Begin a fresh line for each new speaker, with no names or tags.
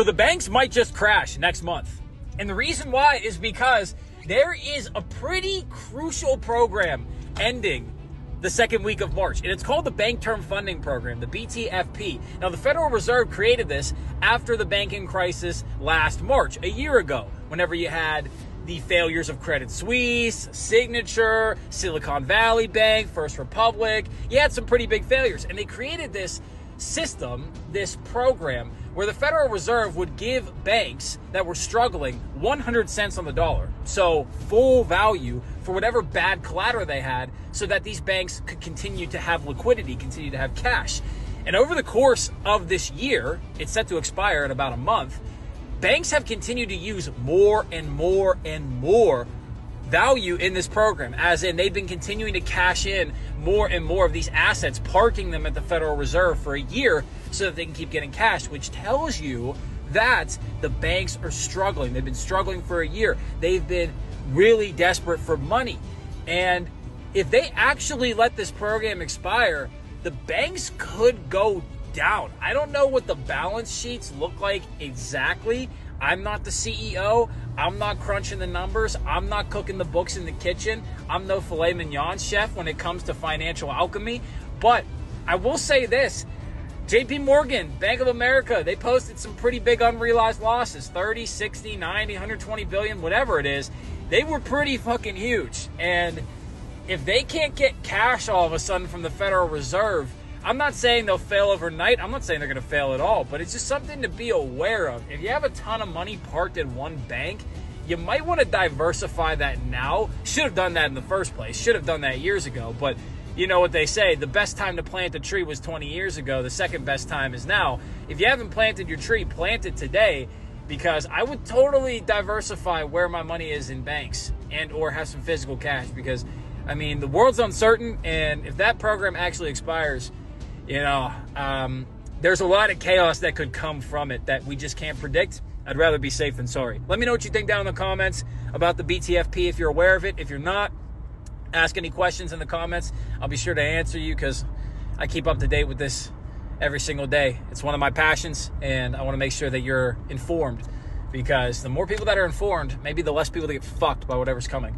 the banks might just crash next month. And the reason why is because there is a pretty crucial program ending the second week of March, and it's called the Bank Term Funding Program, the BTFP. Now, the Federal Reserve created this after the banking crisis last March, a year ago, whenever you had the failures of Credit Suisse, Signature, Silicon Valley Bank, First Republic. You had some pretty big failures, and they created this system, this program, where the Federal Reserve would give banks that were struggling 100 cents on the dollar, so full value for whatever bad collateral they had, so that these banks could continue to have liquidity, continue to have cash. And over the course of this year, it's set to expire in about a month, banks have continued to use more and more and more value in this program, as in they've been continuing to cash in more and more of these assets, parking them at the Federal Reserve for a year so that they can keep getting cash, which tells you that the banks are struggling. They've been struggling for a year. They've been really desperate for money. And if they actually let this program expire, the banks could go down. I don't know what the balance sheets look like exactly. I'm not the CEO. I'm not crunching the numbers. I'm not cooking the books in the kitchen. I'm no filet mignon chef when it comes to financial alchemy. But I will say this. JP Morgan, Bank of America, they posted some pretty big unrealized losses, 30, 60, 90, 120 billion, whatever it is. They were pretty fucking huge. And if they can't get cash all of a sudden from the Federal Reserve, I'm not saying they'll fail overnight. I'm not saying they're going to fail at all, but it's just something to be aware of. If you have a ton of money parked in one bank, you might want to diversify that now. Should have done that in the first place. Should have done that years ago. But you know what they say, the best time to plant a tree was 20 years ago. The second best time is now. If you haven't planted your tree, plant it today, because I would totally diversify where my money is in banks and or have some physical cash, because, I mean, the world's uncertain, and if that program actually expires, you know, there's a lot of chaos that could come from it that we just can't predict. I'd rather be safe than sorry. Let me know what you think down in the comments about the BTFP, if you're aware of it. If you're not, ask any questions in the comments. I'll be sure to answer you, because I keep up to date with this every single day. It's one of my passions, and I want to make sure that you're informed, because the more people that are informed, maybe the less people that get fucked by whatever's coming.